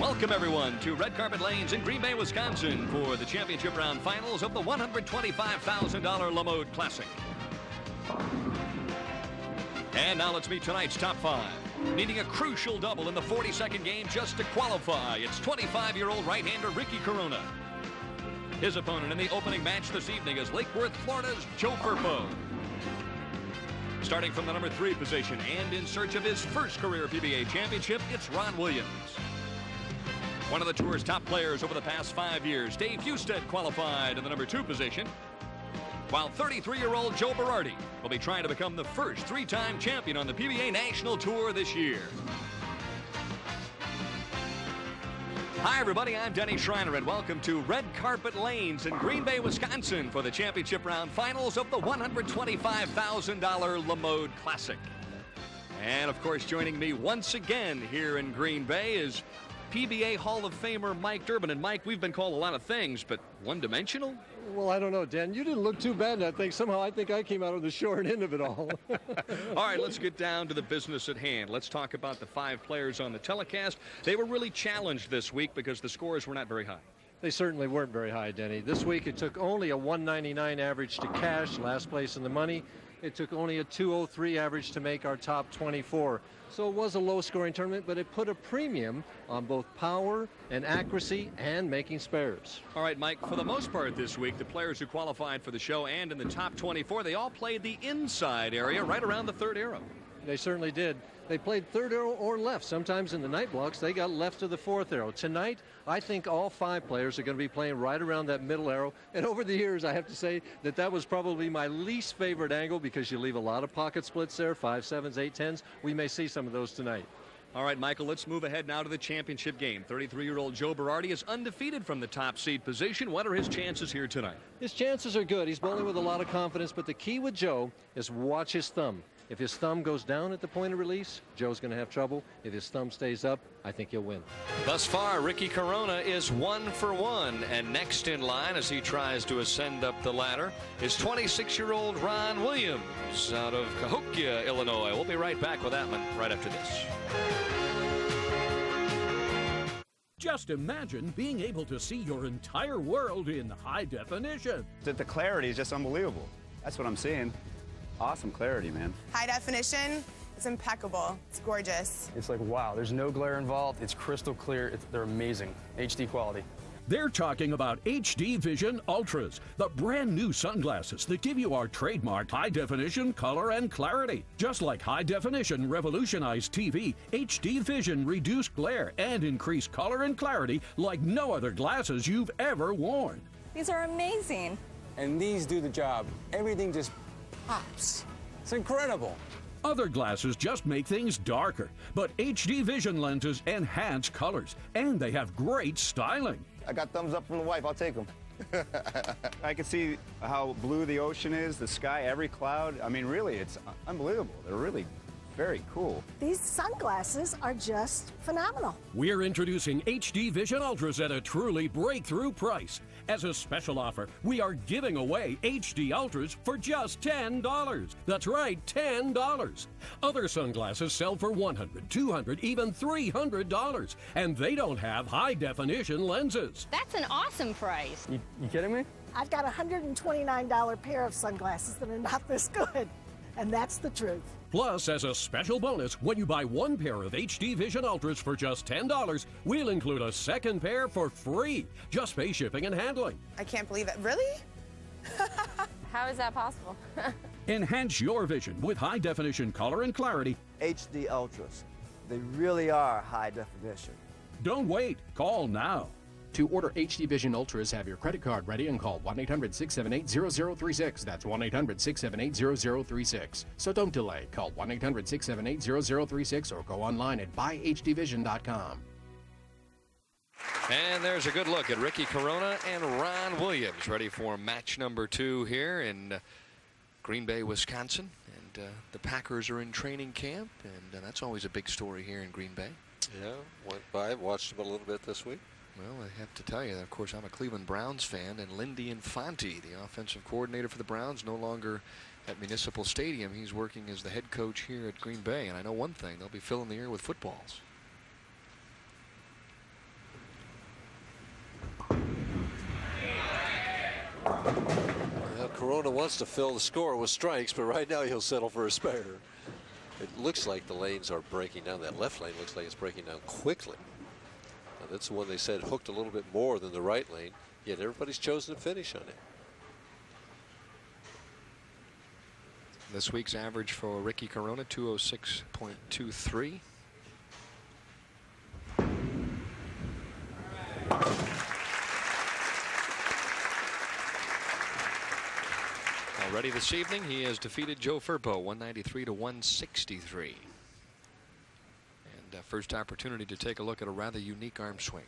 Welcome, everyone, to Red Carpet Lanes in Green Bay, Wisconsin for the championship round finals of the $125,000 La Mode Classic. And now let's meet tonight's top five. Needing a crucial double in the 42nd game just to qualify, it's 25-year-old right-hander Ricky Corona. His opponent in the opening match this evening is Lake Worth, Florida's Joe Burpo. Starting from the number 3 position and in search of his first career PBA championship, it's Ron Williams. One of the tour's top players over the past 5 years, Dave Husted qualified in the number 2 position, while 33-year-old Joe Berardi will be trying to become the first 3-time champion on the PBA National Tour this year. Hi, everybody. I'm Denny Schreiner, and welcome to Red Carpet Lanes in Green Bay, Wisconsin for the championship round finals of the $125,000 La Mode Classic. And, of course, joining me once again here in Green Bay is PBA Hall of Famer Mike Durbin. And Mike, we've been called a lot of things, but one-dimensional? Well, I don't know, Dan. You didn't look too bad in that thing. Somehow I think I came out on the short end of it all. All right, let's get down to the business at hand. Let's talk about the 5 players on the telecast. They were really challenged this week because the scores were not very high. They certainly weren't very high, Denny. This week it took only a 199 average to cash, last place in the money. It took only a 203 average to make our top 24. So it was a low-scoring tournament, but it put a premium on both power and accuracy and making spares. All right, Mike, for the most part this week, the players who qualified for the show and in the top 24, they all played the inside area right around the 3rd arrow. They certainly did. They played 3rd arrow or left. Sometimes in the night blocks, they got left of the 4th arrow. Tonight, I think all 5 players are going to be playing right around that middle arrow. And over the years, I have to say that was probably my least favorite angle because you leave a lot of pocket splits there, 5, 7s, 8, 10s. We may see some of those tonight. All right, Michael, let's move ahead now to the championship game. 33-year-old Joe Berardi is undefeated from the top seed position. What are his chances here tonight? His chances are good. He's bowling with a lot of confidence, but the key with Joe is watch his thumb. If his thumb goes down at the point of release, Joe's going to have trouble. If his thumb stays up, I think he'll win. Thus far, Ricky Corona is 1 for 1. And next in line, as he tries to ascend up the ladder, is 26-year-old Ron Williams out of Cahokia, Illinois. We'll be right back with that one right after this. Just imagine being able to see your entire world in high definition. The clarity is just unbelievable. That's what I'm seeing. Awesome clarity, man. High definition, it's impeccable. It's gorgeous. It's like, wow, there's no glare involved. It's crystal clear. They're amazing. HD quality. They're talking about HD Vision Ultras, the brand new sunglasses that give you our trademark high definition, color, and clarity. Just like high definition revolutionized TV, HD Vision reduced glare and increased color and clarity like no other glasses you've ever worn. These are amazing. And these do the job. Everything just pops. It's incredible. Other glasses just make things darker, but HD Vision lenses enhance colors, and they have great styling. I got thumbs up from the wife. I'll take them. I can see how blue the ocean is, the sky, every cloud. I mean, really, it's unbelievable. They're really very cool. These sunglasses are just phenomenal. We're introducing HD Vision Ultras at a truly breakthrough price. As a special offer, we are giving away HD Ultras for just $10. That's right, $10. Other sunglasses sell for $100, $200, even $300, and they don't have high-definition lenses. That's an awesome price. You kidding me? I've got a $129 pair of sunglasses that are not this good, and that's the truth. Plus, as a special bonus, when you buy 1 pair of HD Vision Ultras for just $10, we'll include a 2nd pair for free. Just pay shipping and handling. I can't believe it. Really? How is that possible? Enhance your vision with high-definition color and clarity. HD Ultras. They really are high definition. Don't wait. Call now. To order HD Vision Ultras, have your credit card ready and call 1-800-678-0036. That's 1-800-678-0036. So don't delay. Call 1-800-678-0036 or go online at buyhdvision.com. And there's a good look at Ricky Corona and Ron Williams, ready for match number 2 here in Green Bay, Wisconsin. And the Packers are in training camp, and that's always a big story here in Green Bay. Yeah, went by, watched them a little bit this week. Well, I have to tell you, of course, I'm a Cleveland Browns fan, and Lindy Infante, the offensive coordinator for the Browns, no longer at Municipal Stadium. He's working as the head coach here at Green Bay, and I know one thing, they'll be filling the air with footballs. Corona wants to fill the score with strikes, but right now he'll settle for a spare. It looks like the lanes are breaking down. That left lane looks like it's breaking down quickly. Now, that's the one they said hooked a little bit more than the right lane, yet everybody's chosen to finish on it. This week's average for Ricky Corona, 206.23. Already this evening, he has defeated Joe Firpo, 193 to 163. And first opportunity to take a look at a rather unique arm swing.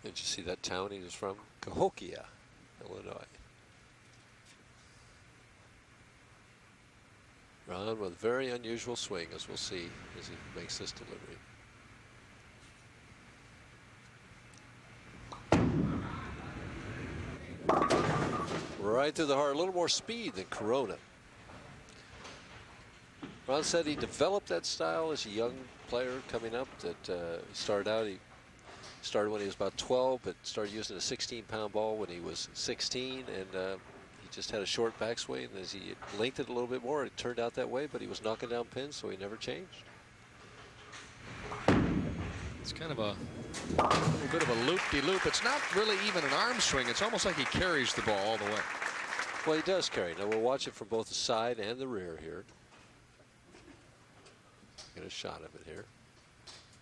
Did you see that town he was from? Cahokia, Illinois. Ron with a very unusual swing, as we'll see as he makes this delivery. Right through the heart, a little more speed than Corona. Ron said he developed that style as a young player coming up. That he started when he was about 12, but started using a 16-pound ball when he was 16, and he just had a short backswing. And as he linked it a little bit more, it turned out that way, but he was knocking down pins, so he never changed. It's kind of a little bit of a loop-de-loop. It's not really even an arm swing. It's almost like he carries the ball all the way. Well, he does carry. Now we'll watch it from both the side and the rear here. Get a shot of it here.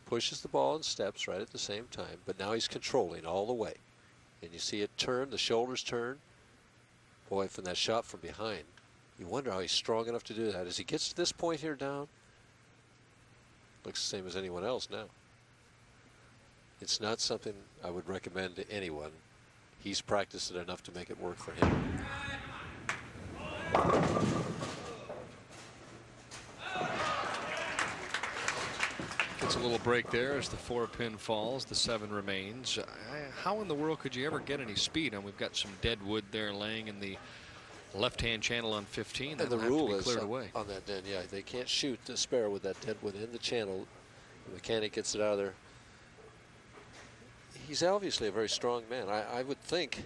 Pushes the ball and steps right at the same time, but now he's controlling all the way. And you see it turn, the shoulders turn. Boy, from that shot from behind, you wonder how he's strong enough to do that. As he gets to this point here down, looks the same as anyone else now. It's not something I would recommend to anyone. He's practiced it enough to make it work for him. Gets a little break there as the 4-pin falls. The 7 remains. How in the world could you ever get any speed? And we've got some dead wood there laying in the left-hand channel on 15. And the rule is cleared away. on that den, yeah, they can't shoot the spare with that dead wood in the channel. The mechanic gets it out of there. He's obviously a very strong man. I would think,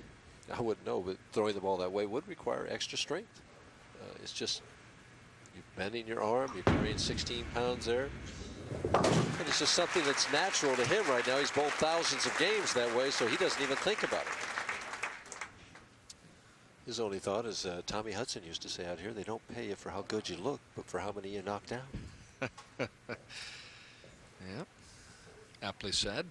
I wouldn't know, but throwing the ball that way would require extra strength. It's just, you're bending your arm, you're carrying 16 pounds there. And it's just something that's natural to him right now. He's bowled thousands of games that way, so he doesn't even think about it. His only thought is Tommy Hudson used to say out here, they don't pay you for how good you look, but for how many you knock down. Yep. Aptly said.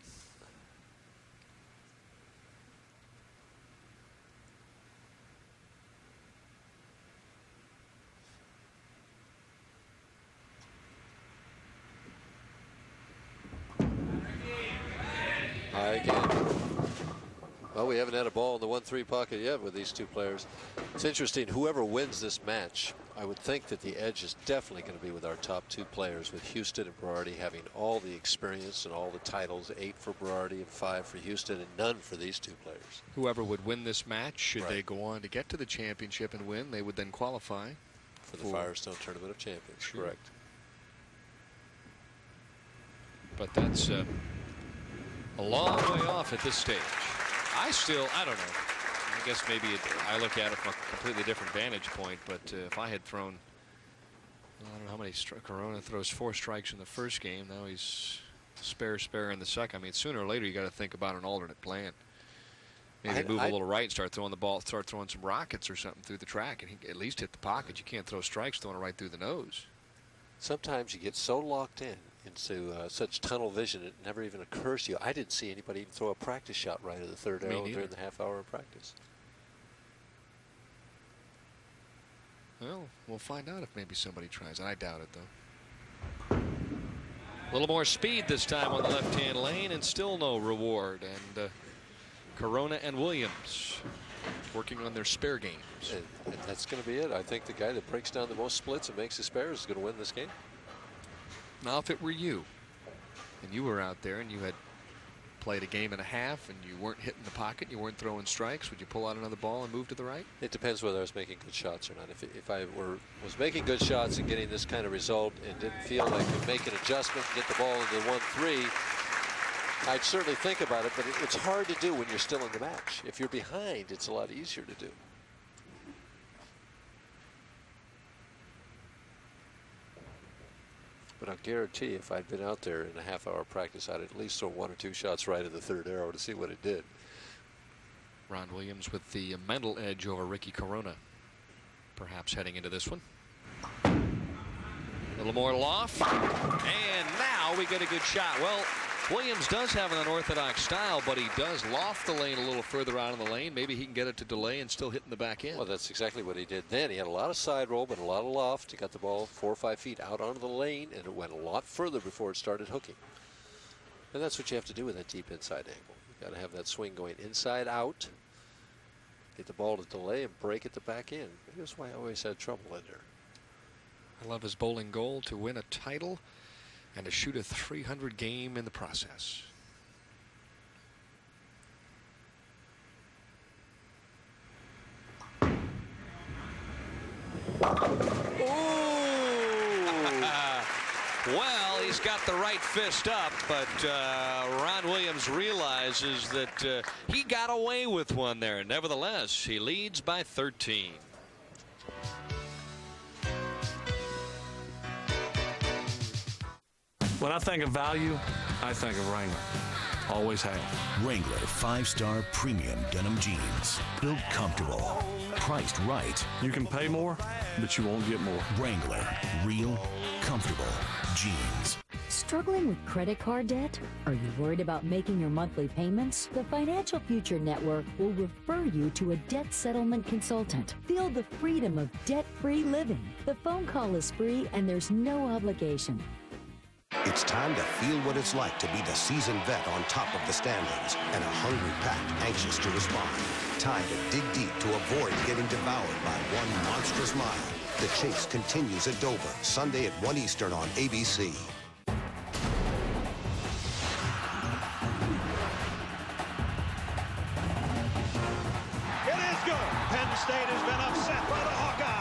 High again. Well, we haven't had a ball in the 1-3 pocket yet with these two players. It's interesting, whoever wins this match, I would think that the edge is definitely going to be with our top 2 players, with Houston and Berardi having all the experience and all the titles, 8 for Berardi and 5 for Houston, and none for these 2 players. Whoever would win this match, should Right. they go on to get to the championship and win, they would then qualify For the Firestone Tournament of Champions, Sure. correct. But that's a long way off at this stage. I don't know. I guess maybe I look at it from a completely different vantage point, but if I had thrown, I don't know how many, Corona throws 4 strikes in the first game. Now he's spare in the second. I mean, sooner or later you got to think about an alternate plan. Maybe move a little right and start throwing the ball, start throwing some rockets or something through the track, and he at least hit the pocket. You can't throw strikes throwing it right through the nose. Sometimes you get so locked in into such tunnel vision, it never even occurs to you. I didn't see anybody even throw a practice shot right at the third arrow during the half hour of practice. Well, we'll find out if maybe somebody tries. I doubt it, though. A little more speed this time on the left-hand lane, and still no reward. And Corona and Williams working on their spare games. And that's going to be it. I think the guy that breaks down the most splits and makes his spares is going to win this game. Now, if it were you, and you were out there and you had played a game and a half and you weren't hitting the pocket, you weren't throwing strikes, would you pull out another ball and move to the right? It depends whether I was making good shots or not. If I was making good shots and getting this kind of result and didn't feel like I could make an adjustment and get the ball into the 1-3, I'd certainly think about it, but it's hard to do when you're still in the match. If you're behind, it's a lot easier to do. But I'll guarantee if I'd been out there in a half-hour practice, I'd at least throw 1 or 2 shots right at the third arrow to see what it did. Ron Williams with the mental edge over Ricky Corona, perhaps heading into this one. A little more loft, and now we get a good shot. Well, Williams does have an unorthodox style, but he does loft the lane a little further out of the lane. Maybe he can get it to delay and still hit in the back end. Well, that's exactly what he did then. He had a lot of side roll, but a lot of loft. He got the ball 4 or 5 feet out onto the lane, and it went a lot further before it started hooking. And that's what you have to do with that deep inside angle. You got to have that swing going inside out, get the ball to delay and break at the back end. That's why I always had trouble in there. I love his bowling goal to win a title and to shoot a 300 game in the process. Well, he's got the right fist up, but Ron Williams realizes that he got away with one there. Nevertheless, he leads by 13. When I think of value, I think of Wrangler. Always have. Wrangler 5-star premium denim jeans. Built comfortable. Priced right. You can pay more, but you won't get more. Wrangler. Real, comfortable jeans. Struggling with credit card debt? Are you worried about making your monthly payments? The Financial Future Network will refer you to a debt settlement consultant. Feel the freedom of debt-free living. The phone call is free and there's no obligation. It's time to feel what it's like to be the seasoned vet on top of the standings and a hungry pack anxious to respond. Time to dig deep to avoid getting devoured by one monstrous mile. The chase continues at Dover, Sunday at 1 Eastern on ABC. It is good. Penn State has been upset by the Hawkeyes.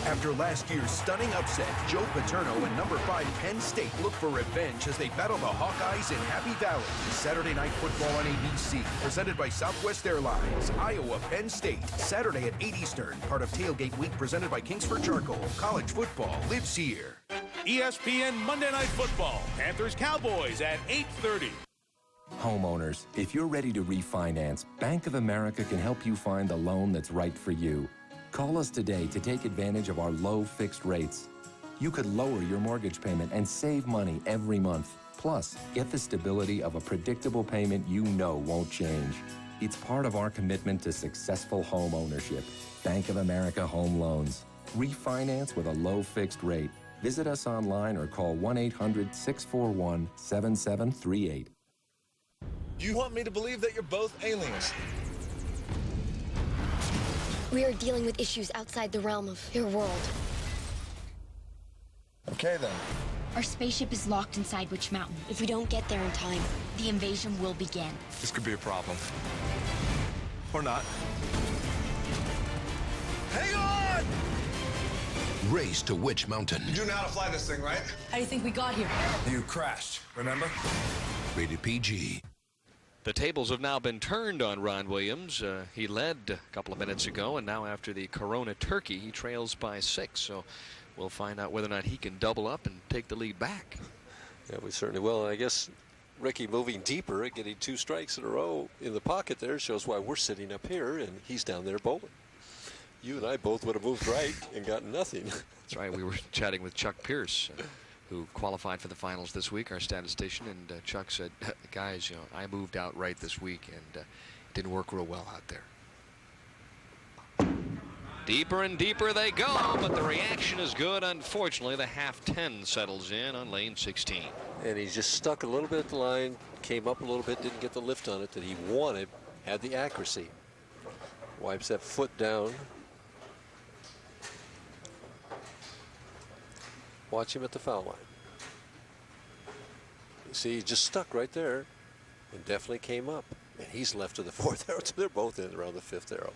After last year's stunning upset, Joe Paterno and number 5 Penn State look for revenge as they battle the Hawkeyes in Happy Valley. Saturday Night Football on ABC, presented by Southwest Airlines. Iowa, Penn State, Saturday at 8 Eastern, part of Tailgate Week presented by Kingsford Charcoal. College football lives here. ESPN Monday Night Football. Panthers Cowboys at 8:30. Homeowners, if you're ready to refinance, Bank of America can help you find the loan that's right for you. Call us today to take advantage of our low fixed rates. You could lower your mortgage payment and save money every month. Plus, get the stability of a predictable payment you know won't change. It's part of our commitment to successful home ownership. Bank of America Home Loans. Refinance with a low fixed rate. Visit us online or call 1-800-641-7738. You want me to believe that you're both aliens? We are dealing with issues outside the realm of your world. Okay, then. Our spaceship is locked inside Witch Mountain. If we don't get there in time, the invasion will begin. This could be a problem. Or not. Hang on! Race to Witch Mountain. You do know how to fly this thing, right? How do you think we got here? You crashed, remember? Rated PG. The tables have now been turned on Ron Williams. He led a couple of minutes ago, and now after the Corona Turkey, he trails by 6. So we'll find out whether or not he can double up and take the lead back. Yeah, we certainly will. I guess Ricky moving deeper and getting 2 strikes in a row in the pocket there shows why we're sitting up here and he's down there bowling. You and I both would have moved right and gotten nothing. That's right. We were chatting with Chuck Pierce, who qualified for the finals this week, our statistician, and Chuck said, guys, you know, I moved out right this week, and it didn't work real well out there. Deeper and deeper they go, but the reaction is good. Unfortunately, the half 10 settles in on lane 16. And he's just stuck a little bit at the line, came up a little bit, didn't get the lift on it that he wanted, had the accuracy. Wipes that foot down. Watch him at the foul line. You see, he just stuck right there and definitely came up. And he's left to the 4th arrow, so they're both in around the 5th arrow.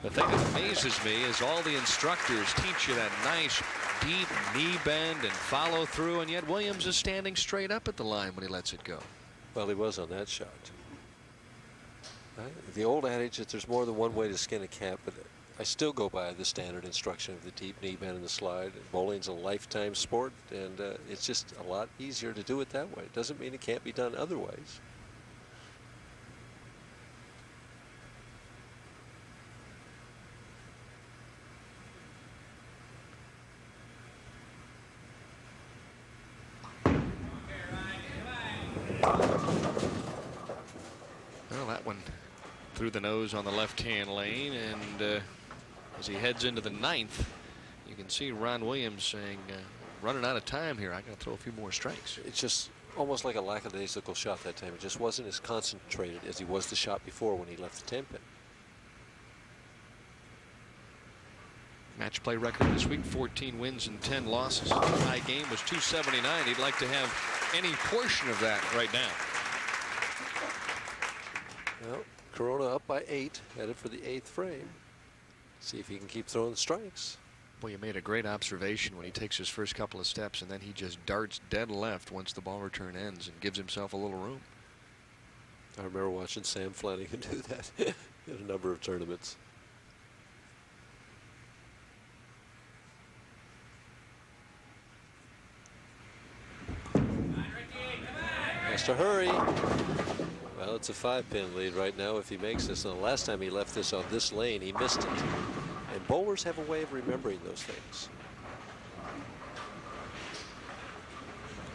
The thing that amazes me is all the instructors teach you that nice, deep knee bend and follow through, and yet Williams is standing straight up at the line when he lets it go. Well, he was on that shot. The old adage that there's more than one way to skin a cat, but I still go by the standard instruction of the deep knee bend and the slide. Bowling's a lifetime sport, and it's just a lot easier to do it that way. It doesn't mean it can't be done other ways. Well, that one through the nose on the left-hand lane, and as he heads into the 9th, you can see Ron Williams saying, running out of time here. I got to throw a few more strikes. It's just almost like a lackadaisical shot that time. It just wasn't as concentrated as he was the shot before when he left the 10-pin. Match play record this week, 14 wins and 10 losses. The high game was 279. He'd like to have any portion of that right now. Well, Corona up by 8, headed for the 8th frame. See if he can keep throwing strikes. Well, you made a great observation when he takes his first couple of steps, and then he just darts dead left once the ball return ends and gives himself a little room. I remember watching Sam Flanagan do that in a number of tournaments. Has to hurry. Well, it's a 5-pin lead right now if he makes this. And the last time he left this on this lane, he missed it. And bowlers have a way of remembering those things.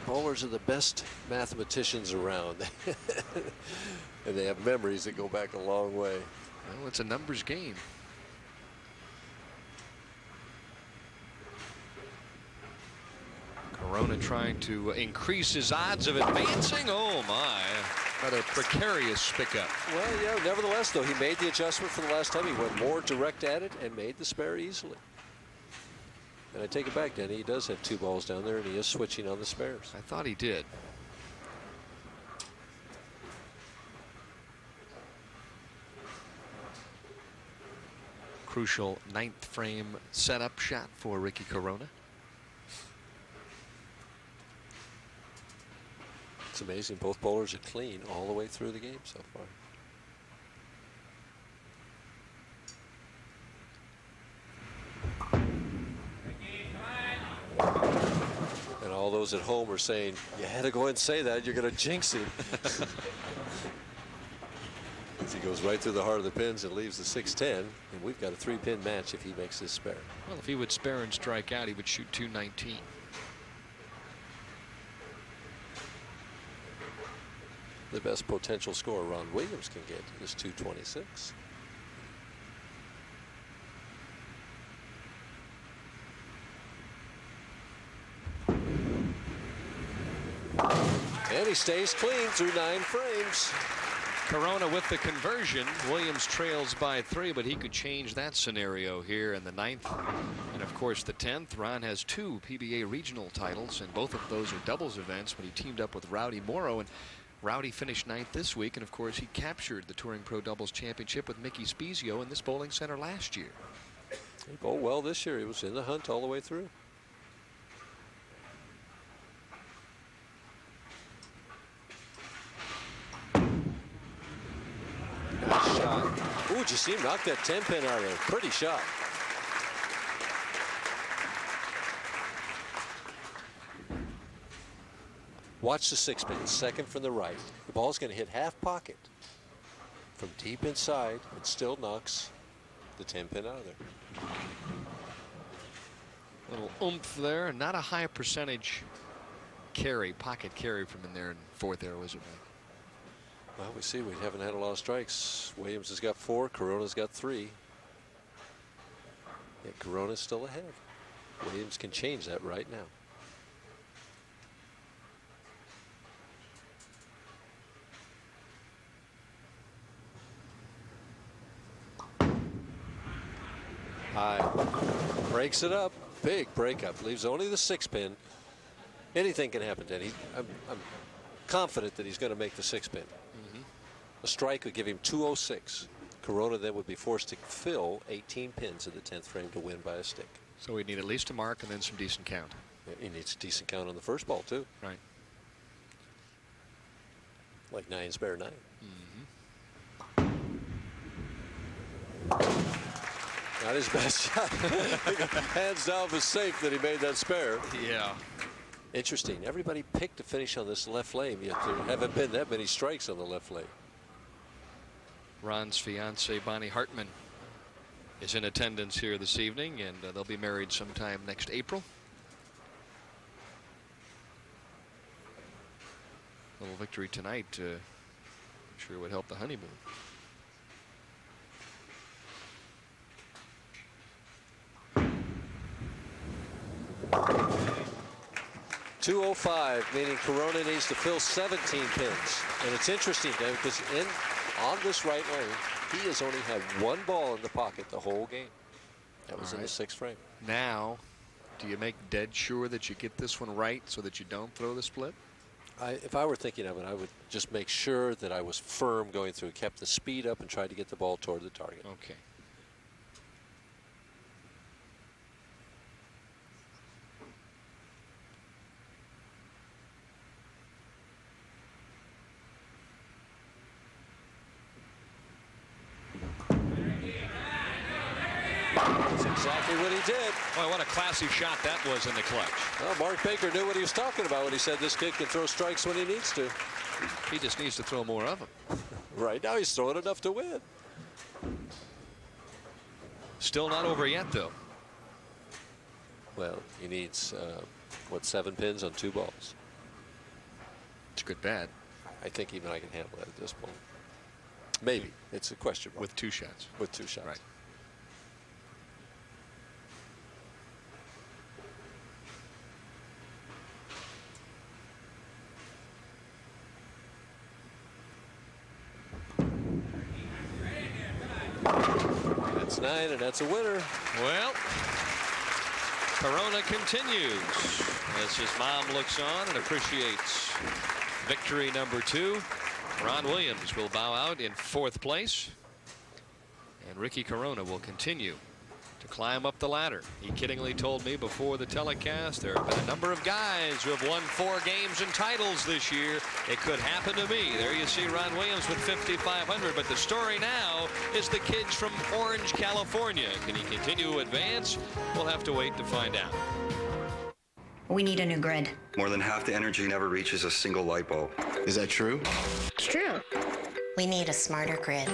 Bowlers are the best mathematicians around. And they have memories that go back a long way. Well, it's a numbers game. Corona trying to increase his odds of advancing. Oh my, rather precarious pickup. Well, yeah, nevertheless, though, he made the adjustment for the last time. He went more direct at it and made the spare easily. And I take it back, Denny. He does have 2 balls down there, and he is switching on the spares. I thought he did. Crucial 9th frame setup shot for Ricky Corona. It's amazing. Both bowlers are clean all the way through the game so far. And all those at home are saying, you had to go ahead and say that. You're going to jinx him. As he goes right through the heart of the pins and leaves the 610. And we've got a 3-pin match if he makes this spare. Well, if he would spare and strike out, he would shoot 219. The best potential score Ron Williams can get is 226. And he stays clean through 9 frames. Corona with the conversion. Williams trails by 3, but he could change that scenario here in the 9th. And of course the 10th. Ron has 2 PBA regional titles, and both of those are doubles events when he teamed up with Rowdy Morrow. And Rowdy finished 9th this week, and of course he captured the Touring Pro Doubles Championship with Mickey Spezio in this bowling center last year. He bowled well this year. He was in the hunt all the way through. Nice shot. Ooh, did you see him knock that 10-pin out of there? Pretty shot. Watch the 6-pin, second from the right. The ball's going to hit half pocket from deep inside. It still knocks the 10-pin out of there. Little oomph there. Not a high percentage carry, pocket carry from in there in 4th there, was it? Well, we see we haven't had a lot of strikes. Williams has got 4, Corona's got 3. Yet Corona's still ahead. Williams can change that right now. High. Breaks it up. Big breakup. Leaves only the 6-pin. Anything can happen, Denny. I'm confident that he's going to make the 6-pin. A strike would give him 206. Corona then would be forced to fill 18 pins in the 10th frame to win by a stick. So we'd need at least a mark and then some decent count. Yeah, he needs a decent count on the first ball, too. Right. Like 9 spare 9. Not his best shot. Hands down was safe that he made that spare. Yeah. Interesting. Everybody picked to finish on this left lane, yet there haven't been that many strikes on the left lane. Ron's fiance, Bonnie Hartman, is in attendance here this evening, and they'll be married sometime next April. A little victory tonight, I'm sure would help the honeymoon. .205, meaning Corona needs to fill 17 pins. And it's interesting, David, because on this right lane, he has only had one ball in the pocket the whole game. That was in the 6th frame. Now, do you make dead sure that you get this one right so that you don't throw the split? If I were thinking of it, I would just make sure that I was firm going through, kept the speed up, and tried to get the ball toward the target. Okay. That's exactly what he did. Boy, what a classy shot that was in the clutch. Well, Mark Baker knew what he was talking about when he said this kid can throw strikes when he needs to. He just needs to throw more of them. Right now, he's throwing enough to win. Still not over yet, though. Well, he needs, 7 pins on 2 balls? It's a good bat. I think even I can handle that at this point. Maybe. It's a question mark. With 2 shots. With 2 shots. Right. That's 9, and that's a winner. Well, Corona continues as his mom looks on and appreciates victory number 2. Ron Williams will bow out in 4th place, and Ricky Corona will continue to climb up the ladder. He kiddingly told me before the telecast there have been a number of guys who have won 4 games and titles this year. It could happen to me. There you see Ron Williams with 5,500, but the story now is the kids from Orange, California. Can he continue to advance? We'll have to wait to find out. We need a new grid. More than half the energy never reaches a single light bulb. Is that true? It's true. We need a smarter grid.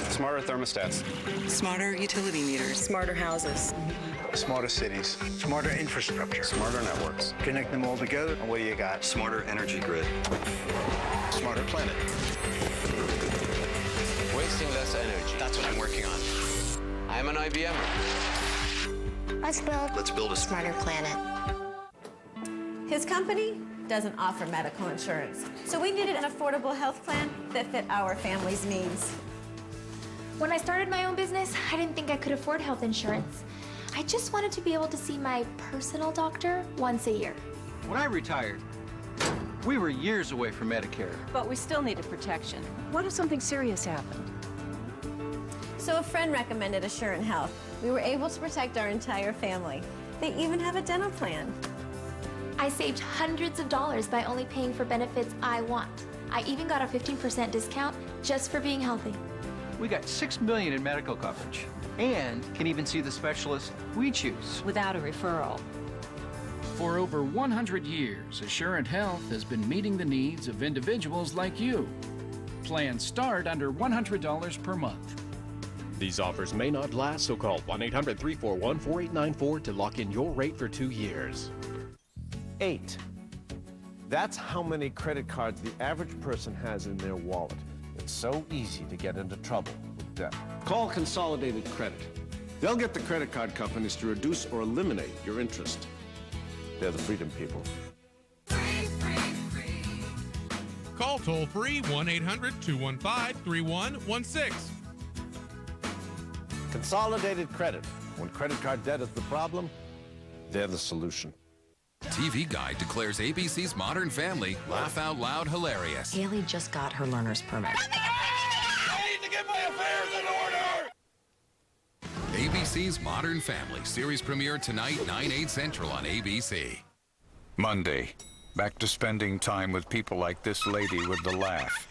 Smarter thermostats. Smarter utility meters. Smarter houses. Smarter cities. Smarter infrastructure. Smarter networks. Connect them all together, and what do you got? Smarter energy grid. Smarter planet. Wasting less energy. That's what I'm working on. I'm an IBMer. Let's build a smarter planet. His company doesn't offer medical insurance, so we needed an affordable health plan that fit our family's needs. When I started my own business, I didn't think I could afford health insurance. I just wanted to be able to see my personal doctor once a year. When I retired, we were years away from Medicare. But we still needed protection. What if something serious happened? So a friend recommended Assurant Health. We were able to protect our entire family. They even have a dental plan. I saved hundreds of dollars by only paying for benefits I want. I even got a 15% discount just for being healthy. We got $6 million in medical coverage and can even see the specialist we choose. Without a referral. For over 100 years, Assurant Health has been meeting the needs of individuals like you. Plans start under $100 per month. These offers may not last, so call 1-800-341-4894 to lock in your rate for 2 years. 8. That's how many credit cards the average person has in their wallet. It's so easy to get into trouble with debt. Call Consolidated Credit. They'll get the credit card companies to reduce or eliminate your interest. They're the freedom people. Call toll-free 1-800-215-3116. Consolidated Credit. When credit card debt is the problem, they're the solution. TV Guide declares ABC's Modern Family laugh out loud hilarious. Haley just got her learner's permit. I need to get my affairs in order! ABC's Modern Family series premiere tonight, 9/8 Central on ABC. Monday, back to spending time with people like this lady with the laugh.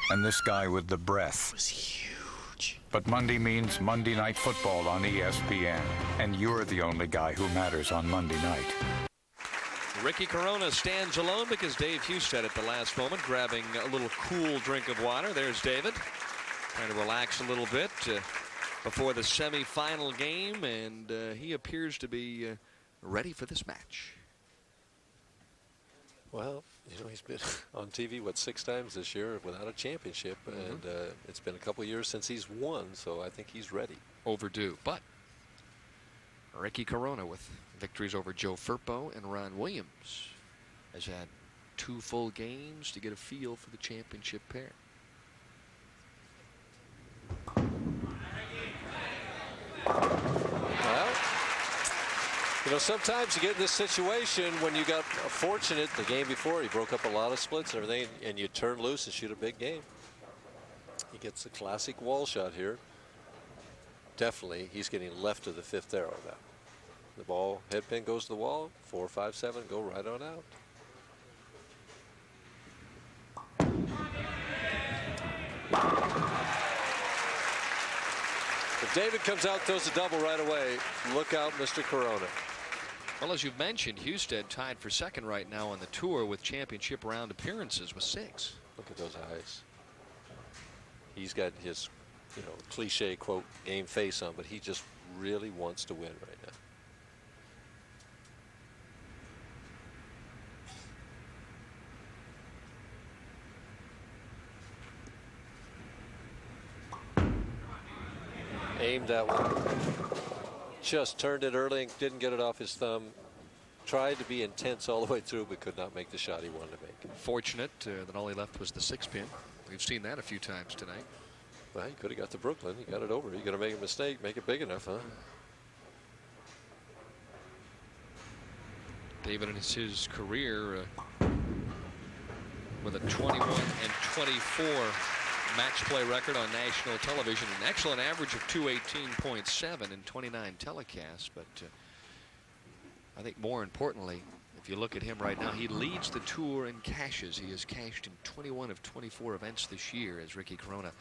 And this guy with the breath. It was huge. But Monday means Monday Night Football on ESPN, and you're the only guy who matters on Monday night. Ricky Corona stands alone because Dave Husted at the last moment grabbing a little cool drink of water. There's David trying to relax a little bit before the semifinal game, and he appears to be ready for this match. Well, you know, he's been on TV, what, 6 times this year without a championship, and it's been a couple years since he's won, so I think he's ready. Overdue, but Ricky Corona with victories over Joe Firpo and Ron Williams has had 2 full games to get a feel for the championship pair. Well, you know, sometimes you get in this situation when you got fortunate the game before. He broke up a lot of splits and everything, and you turn loose and shoot a big game. He gets the classic wall shot here. Definitely, he's getting left of the 5th arrow now. The ball, head pin goes to the wall, 4, 5, 7, go right on out. If David comes out, throws a double right away, look out, Mr. Corona. Well, as you've mentioned, Husted tied for 2nd right now on the tour with championship round appearances with 6. Look at those eyes. He's got his, you know, cliche quote game face on, but he just really wants to win right now. Aimed that one. Just turned it early and didn't get it off his thumb. Tried to be intense all the way through, but could not make the shot he wanted to make. Fortunate that all he left was the 6-pin. We've seen that a few times tonight. Well, he could have got to Brooklyn. He got it over. You're going to make a mistake, make it big enough, huh? David in his career with a 21 and 24 match play record on national television, an excellent average of 218.7 in 29 telecasts, but I think more importantly, if you look at him right now, he leads the tour in cashes. He has cashed in 21 of 24 events this year as Ricky Corona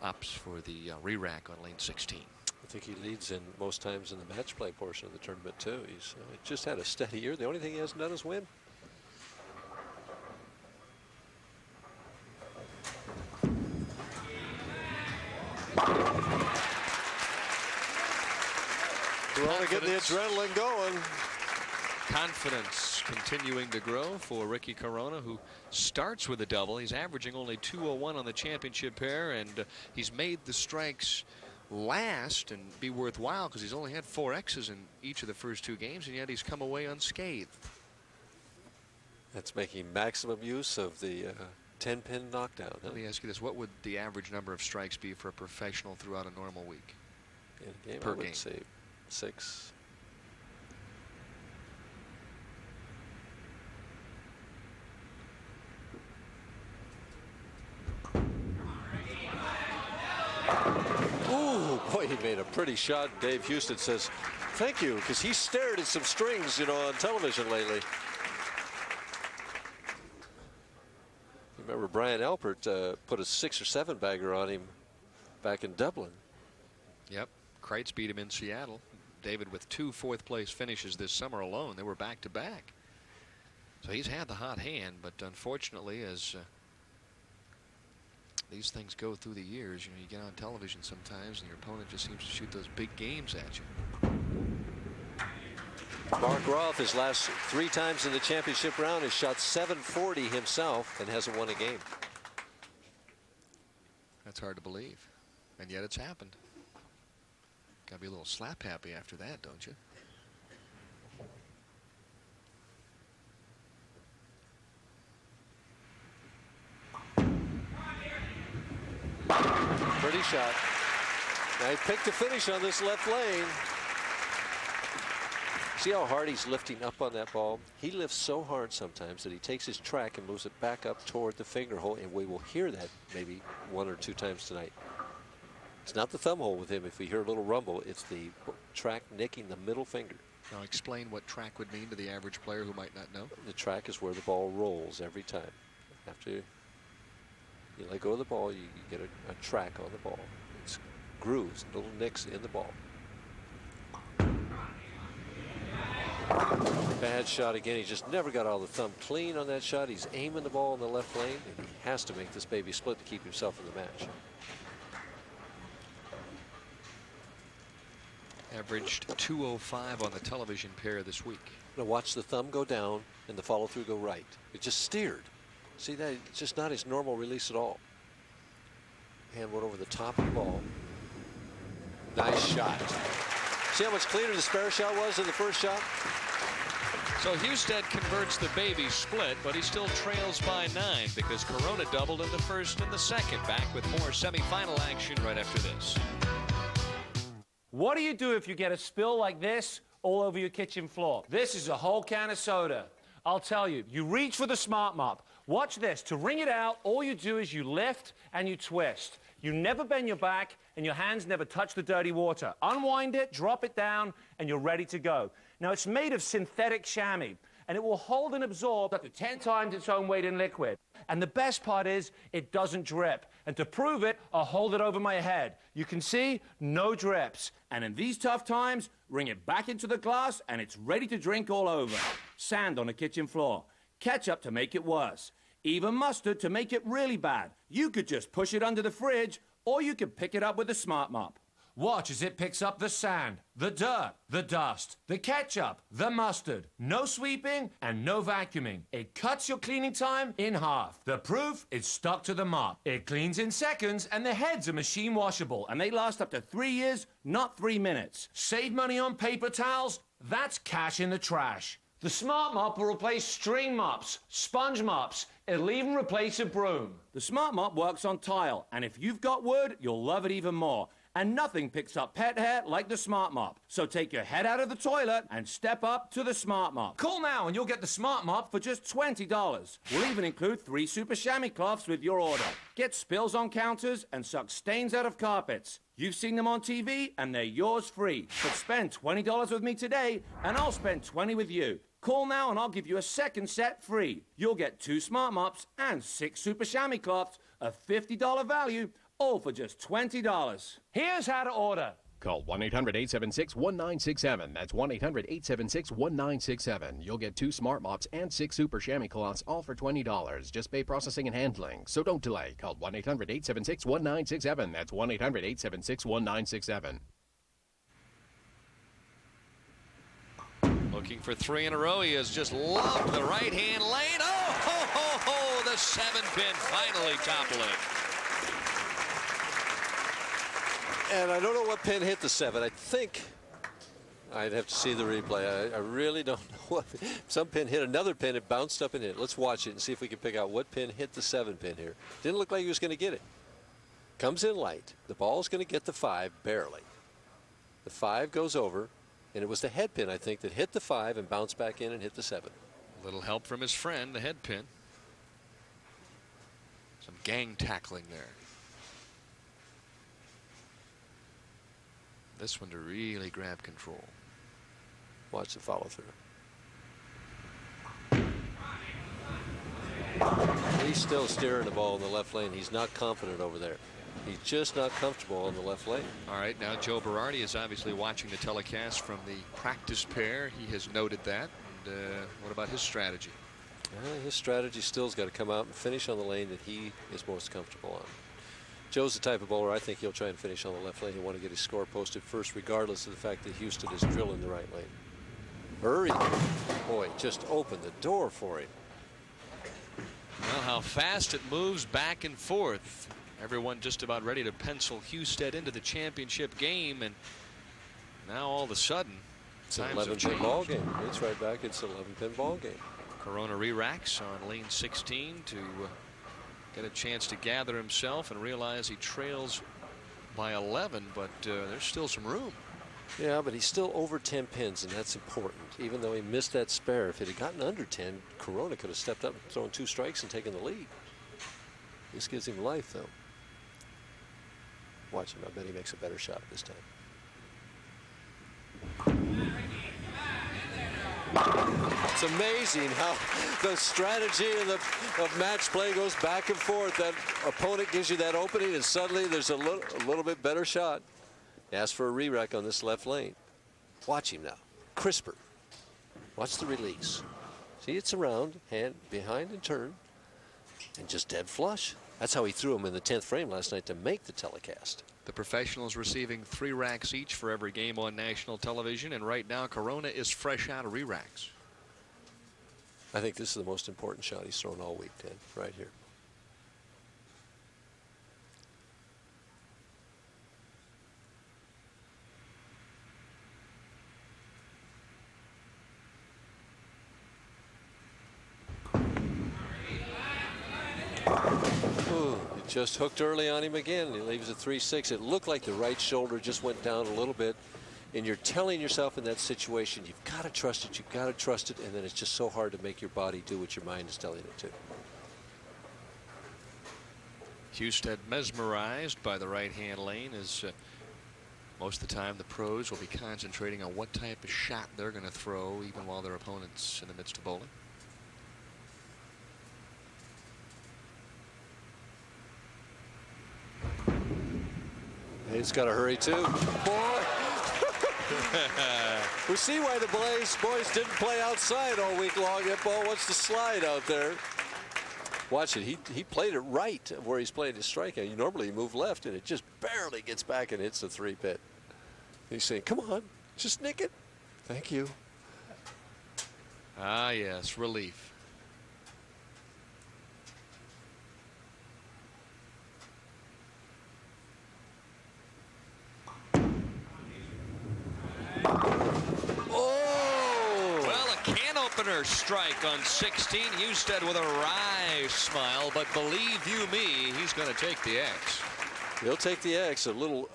opts for the re-rack on lane 16. I think he leads in most times in the match play portion of the tournament too. He's just had a steady year. The only thing he hasn't done is win. We're only getting the adrenaline going. Confidence continuing to grow for Ricky Corona, who starts with a double. He's averaging only 201 on the championship pair, and he's made the strikes last and be worthwhile because he's only had 4 X's in each of the first 2 games, and yet he's come away unscathed. That's making maximum use of the 10-pin knockdown. Huh? Let me ask you this. What would the average number of strikes be for a professional throughout a normal week? In a game, per I would game? say 6. Ooh, boy, he made a pretty shot. Dave Husted says, thank you, because he stared at some strings, you know, on television lately. You remember Brian Alpert put a 6 or 7 bagger on him back in Dublin. Yep, Kreitz beat him in Seattle. David with 2 4th-place finishes this summer alone. They were back-to-back. So he's had the hot hand, but unfortunately, as these things go through the years, you know, you get on television sometimes and your opponent just seems to shoot those big games at you. Mark Roth, his last 3 times in the championship round, has shot 740 himself and hasn't won a game. That's hard to believe, and yet it's happened. Gotta be a little slap happy after that, don't you? Pretty shot. Now he picked a finish on this left lane. See how hard he's lifting up on that ball? He lifts so hard sometimes that he takes his track and moves it back up toward the finger hole, and we will hear that maybe 1 or 2 times tonight. It's not the thumb hole with him. If we hear a little rumble, it's the track nicking the middle finger. Now explain what track would mean to the average player who might not know. The track is where the ball rolls every time. After you let go of the ball, you get a track on the ball. It's grooves, little nicks in the ball. Bad shot again. He just never got all the thumb clean on that shot. He's aiming the ball in the left lane, and he has to make this baby split to keep himself in the match. Averaged 205 on the television pair this week. Now watch the thumb go down and the follow through go right. It just steered. See that? It's just not his normal release at all. Hand went over the top of the ball. Nice shot. See how much cleaner the spare shot was than the first shot? So Husted converts the baby split, but he still trails by 9 because Corona doubled in the first and the second. Back with more semifinal action right after this. What do you do if you get a spill like this all over your kitchen floor? This is a whole can of soda. I'll tell you, you reach for the Smart Mop. Watch this. To wring it out, all you do is you lift and you twist. You never bend your back and your hands never touch the dirty water. Unwind it, drop it down, and you're ready to go. Now, it's made of synthetic chamois, and it will hold and absorb up to 10 times its own weight in liquid. And the best part is it doesn't drip. And to prove it, I'll hold it over my head. You can see, no drips. And in these tough times, wring it back into the glass, and it's ready to drink all over. Sand on a kitchen floor. Ketchup to make it worse. Even mustard to make it really bad. You could just push it under the fridge, or you could pick it up with a Smart Mop. Watch as it picks up the sand, the dirt, the dust, the ketchup, the mustard. No sweeping and no vacuuming. It cuts your cleaning time in half. The proof is stuck to the mop. It cleans in seconds, and the heads are machine washable, and they last up to 3 years, not 3 minutes. Save money on paper towels? That's cash in the trash. The Smart Mop will replace string mops, sponge mops. It'll even replace a broom. The Smart Mop works on tile, and if you've got wood, you'll love it even more. And nothing picks up pet hair like the Smart Mop. So take your head out of the toilet and step up to the Smart Mop. Call now and you'll get the Smart Mop for just $20. We'll even include 3 super chamois cloths with your order. Get spills on counters and suck stains out of carpets. You've seen them on TV and they're yours free. But spend $20 with me today and I'll spend $20 with you. Call now and I'll give you a second set free. You'll get 2 Smart Mops and 6 super chamois cloths, a $50 value, all for just $20. Here's how to order. Call 1-800-876-1967. That's 1-800-876-1967. You'll get 2 Smart Mops and 6 super chamois cloths, all for $20. Just pay processing and handling. So don't delay. Call 1-800-876-1967. That's 1-800-876-1967. Looking for 3 in a row. He has just loved the right-hand lane. Oh, ho, ho, ho, the 7-pin finally toppling. And I don't know what pin hit the 7. I think I'd have to see the replay. I really don't know what. Some pin hit another pin. It bounced up and hit. Let's watch it and see if we can pick out what pin hit the 7 pin here. Didn't look like he was going to get it. Comes in light. The ball's going to get the 5 barely. The 5 goes over, and it was the head pin, I think, that hit the 5 and bounced back in and hit the 7. A little help from his friend, the head pin. Some gang tackling there. This one to really grab control. Watch the follow through. He's still steering the ball in the left lane. He's not confident over there. He's just not comfortable in the left lane. All right, now Joe Berardi is obviously watching the telecast from the practice pair. He has noted that. And what about his strategy? His strategy still's got to come out and finish on the lane that he is most comfortable on. Joe's the type of bowler I think he'll try and finish on the left lane. He'll want to get his score posted first, regardless of the fact that Houston is drilling the right lane. Hurry. Boy, just opened the door for him. Well, how fast it moves back and forth. Everyone just about ready to pencil Husted into the championship game, and now all of a sudden, it's an 11-pin ball game. It's right back. It's an 11-pin ball game. Corona re-racks on lane 16 to get a chance to gather himself and realize he trails by 11, but there's still some room. Yeah, but he's still over 10 pins, and that's important. Even though he missed that spare, if it had gotten under 10, Corona could have stepped up and thrown 2 strikes and taken the lead. This gives him life, though. Watch him. I bet he makes a better shot this time. It's amazing how the strategy of match play goes back and forth. That opponent gives you that opening, and suddenly there's a little bit better shot. Ask for a re-rack on this left lane. Watch him now. Crisper. Watch the release. See, it's around, hand behind and turn, and just dead flush. That's how he threw him in the 10th frame last night to make the telecast. The professionals receiving 3 racks each for every game on national television, and right now Corona is fresh out of re-racks. I think this is the most important shot he's thrown all week, Ted, right here. Ooh, it just hooked early on him again. He leaves a 3-6. It looked like the right shoulder just went down a little bit. And you're telling yourself in that situation, you've got to trust it, you've got to trust it, and then it's just so hard to make your body do what your mind is telling it to. Husted mesmerized by the right-hand lane, as most of the time the pros will be concentrating on what type of shot they're going to throw even while their opponent's in the midst of bowling. He's got to hurry too. Boy! We see why the boys didn't play outside all week long. That ball wants to slide out there. Watch it. He played it right where he's playing his strikeout. You normally move left, and it just barely gets back and hits the 3-pit. He's saying, come on, just nick it. Thank you. Ah, yes, relief. Opener strike on 16. Husted with a wry smile, but believe you me, he's going to take the X. He'll take the X. A little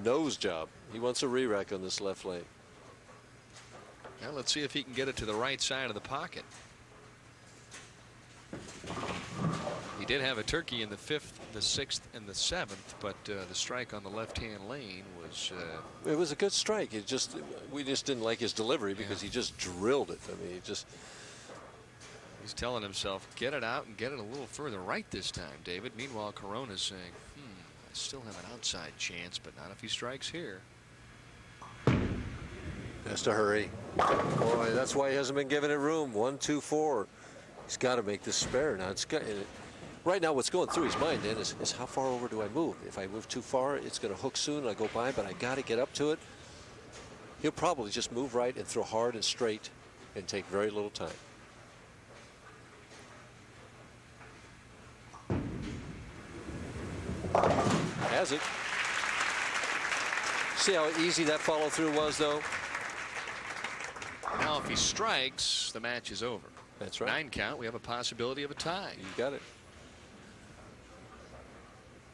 nose job. He wants a re-rack on this left lane. Now let's see if he can get it to the right side of the pocket. He did have a turkey in the 5th, the 6th, and the 7th, but the strike on the left-hand lane was. It was a good strike. We just didn't like his delivery because he just drilled it. I mean, he's telling himself, get it out and get it a little further right this time, David. Meanwhile, Corona's saying, I still have an outside chance, but not if he strikes here. Has to hurry. Boy, that's why he hasn't been giving it room. 1, 2, 4. He's got to make this spare now. Right now, what's going through his mind then is how far over do I move? If I move too far, it's going to hook soon. I go by, but I got to get up to it. He'll probably just move right and throw hard and straight and take very little time. Has it. See how easy that follow through was, though? Now, if he strikes, the match is over. That's right. 9 count. We have a possibility of a tie. You got it.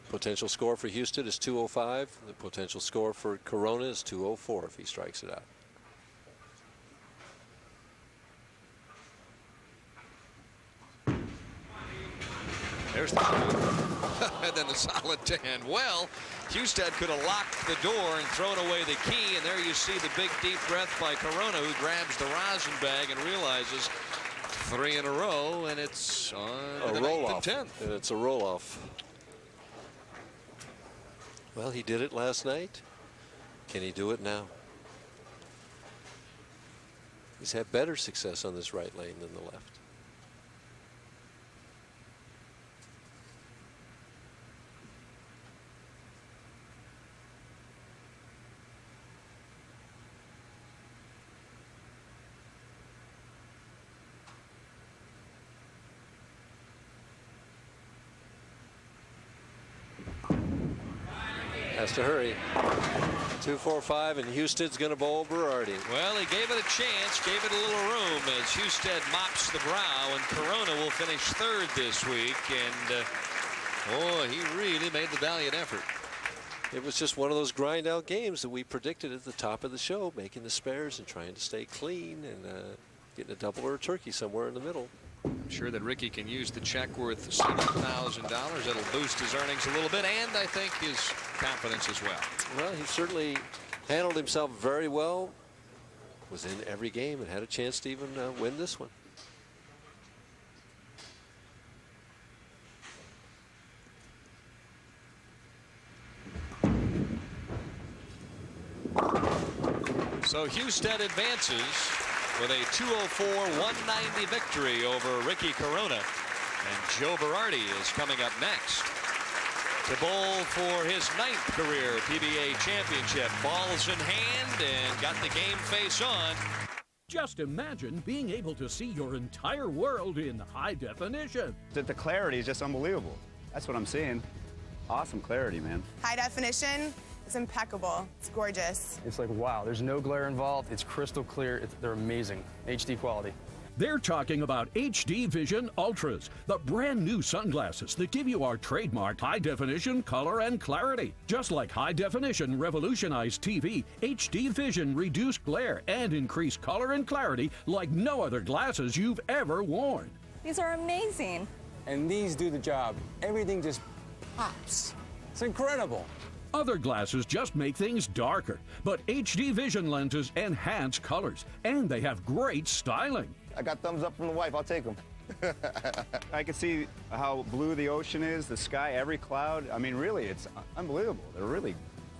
Potential score for Husted is 205. The potential score for Corona is 204 if he strikes it out. There's the and then the solid 10. Well, Husted could have locked the door and thrown away the key, and there you see the big deep breath by Corona, who grabs the rosin bag and realizes 3 in a row, and it's on the 9th and 10th. And it's a roll-off. Well, he did it last night. Can he do it now? He's had better success on this right lane than the left. Has to hurry. 2-4-5, and Husted's going to bowl Berardi. Well, he gave it a chance, gave it a little room as Husted mops the brow, and Corona will finish 3rd this week. And boy, he really made the valiant effort. It was just one of those grind-out games that we predicted at the top of the show, making the spares and trying to stay clean and getting a double or a turkey somewhere in the middle. I'm sure that Ricky can use the check worth $7,000. That'll boost his earnings a little bit, and I think his confidence as well. Well, he certainly handled himself very well. Was in every game and had a chance to even win this one. So Husted advances with a 204-190 victory over Ricky Corona. And Joe Berardi is coming up next to bowl for his 9th career PBA championship. Balls in hand and got the game face on. Just imagine being able to see your entire world in high definition. The clarity is just unbelievable. That's what I'm seeing. Awesome clarity, man. High definition. It's impeccable. It's gorgeous. It's like, wow, there's no glare involved. It's crystal clear. They're amazing. HD quality. They're talking about HD Vision Ultras, the brand new sunglasses that give you our trademark high definition color and clarity. Just like high definition revolutionized TV, HD Vision reduced glare and increased color and clarity like no other glasses you've ever worn. These are amazing. And these do the job. Everything just pops. It's incredible. Other glasses just make things darker, but HD Vision lenses enhance colors, and they have great styling. I got thumbs up from the wife. I'll take them. I can see how blue the ocean is, the sky, every cloud. I mean, really, it's unbelievable. They're really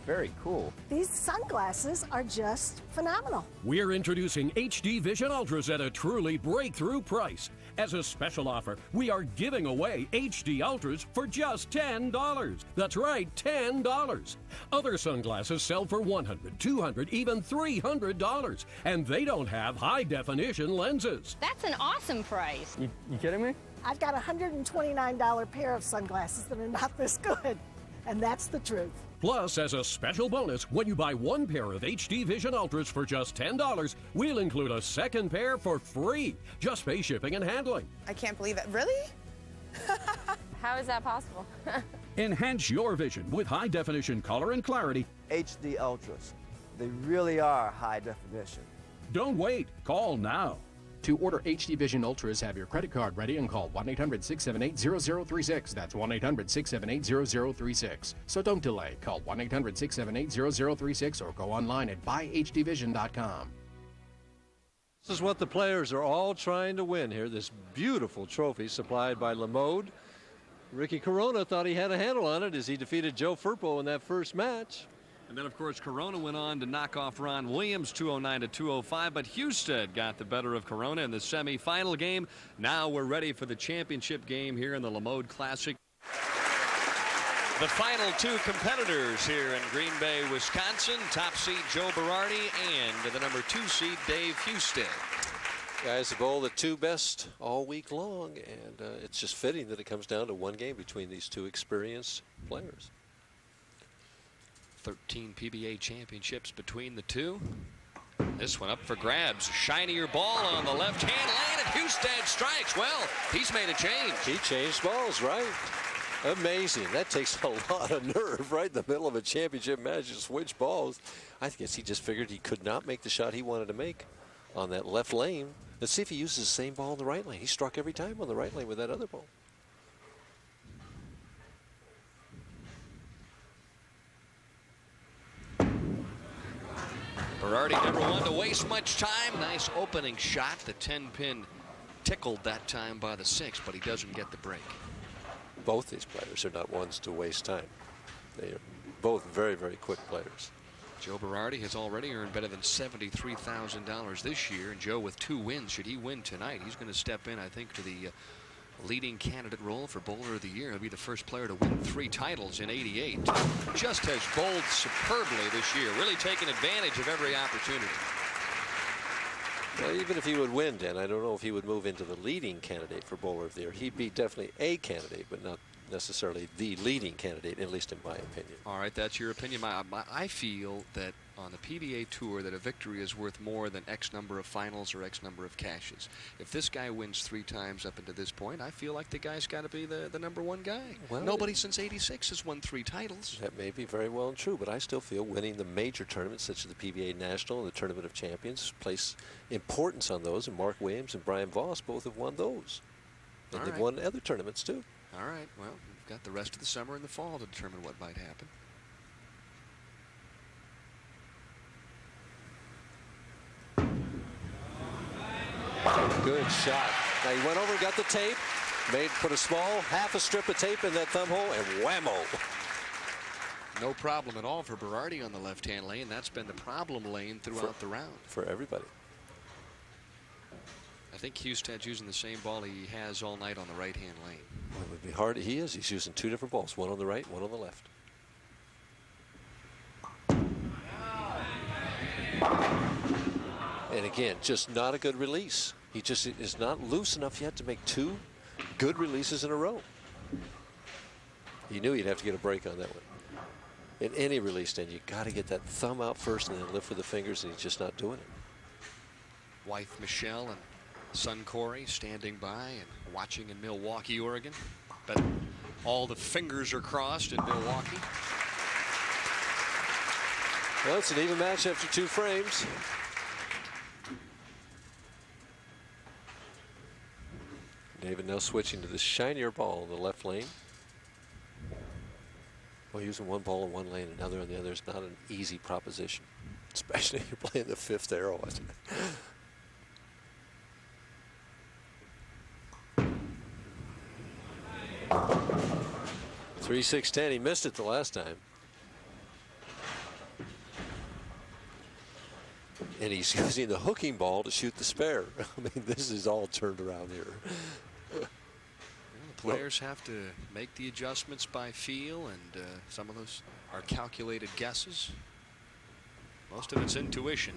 very cool. These sunglasses are just phenomenal. We're introducing HD Vision Ultras at a truly breakthrough price. As a special offer, we are giving away HD Ultras for just $10. That's right, $10. Other sunglasses sell for $100, $200, even $300, and they don't have high-definition lenses. That's an awesome price. You kidding me? I've got a $129 pair of sunglasses that are not this good, and that's the truth. Plus, as a special bonus, when you buy one pair of HD Vision Ultras for just $10, we'll include a second pair for free. Just pay shipping and handling. I can't believe it. Really? How is that possible? Enhance your vision with high-definition color and clarity. HD Ultras. They really are high definition. Don't wait. Call now. To order HD Vision Ultras, have your credit card ready and call 1-800-678-0036. That's 1-800-678-0036. So don't delay. Call 1-800-678-0036 or go online at buyhdvision.com. This is what the players are all trying to win here, this beautiful trophy supplied by La Mode. Ricky Corona thought he had a handle on it as he defeated Joe Firpo in that first match. And then, of course, Corona went on to knock off Ron Williams 209-205, but Husted got the better of Corona in the semifinal game. Now we're ready for the championship game here in the La Mode Classic. The final two competitors here in Green Bay, Wisconsin, top seed Joe Berardi and the number 2 seed Dave Husted. Guys have bowled the two best all week long, and it's just fitting that it comes down to one game between these two experienced players. 13 PBA championships between the two. This one up for grabs. Shinier ball on the left hand lane, and Husted strikes. Well, he's made a change. He changed balls, right? Amazing. That takes a lot of nerve right in the middle of a championship match to switch balls. I guess he just figured he could not make the shot he wanted to make on that left lane. Let's see if he uses the same ball in the right lane. He struck every time on the right lane with that other ball. Berardi never one to waste much time. Nice opening shot. The 10-pin tickled that time by the 6, but he doesn't get the break. Both these players are not ones to waste time. They are both very, very quick players. Joe Berardi has already earned better than $73,000 this year, and Joe with 2 wins. Should he win tonight, he's going to step in, I think, to the leading candidate role for Bowler of the Year. He'll be the first player to win 3 titles in '88. Just has bowled superbly this year, really taking advantage of every opportunity. Well, even if he would win, Dan, I don't know if he would move into the leading candidate for Bowler of the Year. He'd be definitely a candidate, but not necessarily the leading candidate, at least in my opinion. All right, that's your opinion. I feel that on the PBA Tour that a victory is worth more than X number of finals or X number of cashes. If this guy wins 3 times up until this point, I feel like the guy's got to be the number 1 guy. Well, nobody since '86 has won 3 titles. That may be very well and true, but I still feel winning the major tournaments such as the PBA National and the Tournament of Champions place importance on those, and Mark Williams and Brian Voss both have won those. And they've won other tournaments too. All right, well, we've got the rest of the summer and the fall to determine what might happen. Good shot. Now he went over and got the tape, put a small half a strip of tape in that thumb hole, and whammo. No problem at all for Berardi on the left-hand lane. That's been the problem lane throughout the round. For everybody. I think Hustad's using the same ball he has all night on the right-hand lane. Well, it would be hard. He is. He's using two different balls, one on the right, one on the left. And again, just not a good release. He just is not loose enough yet to make two good releases in a row. He knew he'd have to get a break on that one. In any release, then you got to get that thumb out first and then lift with the fingers, and he's just not doing it. Wife Michelle and son Corey standing by and watching in Milwaukee, Oregon. But all the fingers are crossed in Milwaukee. Well, it's an even match after 2 frames. David now switching to the shinier ball in the left lane. Well, using one ball in one lane, another in the other is not an easy proposition, especially if you're playing the 5th arrow. 3-6-10. He missed it the last time. And he's using the hooking ball to shoot the spare. I mean, this is all turned around here. The players have to make the adjustments by feel, and some of those are calculated guesses. Most of it's intuition.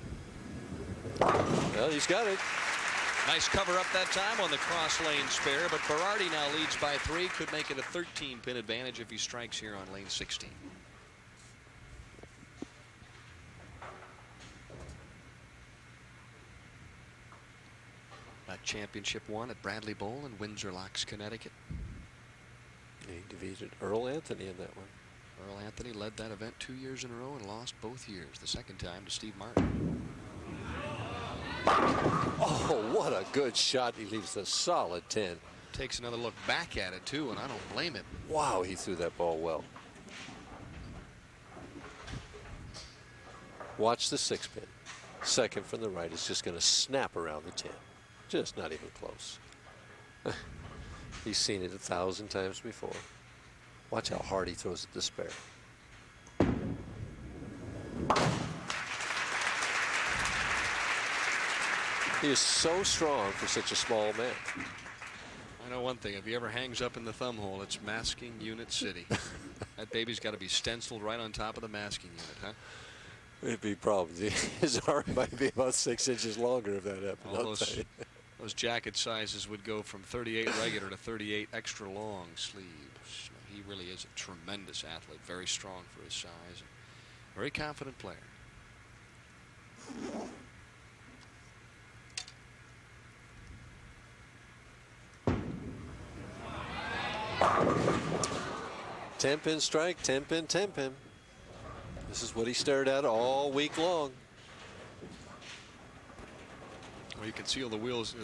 Well, he's got it. Nice cover up that time on the cross lane spare, but Berardi now leads by 3. Could make it a 13-pin advantage if he strikes here on lane 16. That championship won at Bradley Bowl in Windsor Locks, Connecticut. He defeated Earl Anthony in that one. Earl Anthony led that event 2 years in a row and lost both years. The second time to Steve Martin. Oh, what a good shot. He leaves a solid 10. Takes another look back at it, too, and I don't blame him. Wow, he threw that ball well. Watch the 6-pin. Second from the right is just going to snap around the 10. Just not even close. He's seen it 1,000 times before. Watch how hard he throws at the spare. He is so strong for such a small man. I know one thing. If he ever hangs up in the thumb hole, it's masking unit city. That baby's got to be stenciled right on top of the masking unit, huh? It'd be problems. His arm might be about 6 inches longer if that happened. All those jacket sizes would go from 38 regular to 38 extra long sleeves. He really is a tremendous athlete, very strong for his size, very confident player. Ten-pin strike, 10-pin, 10-pin. This is what he stared at all week long. Well, you can see all the wheels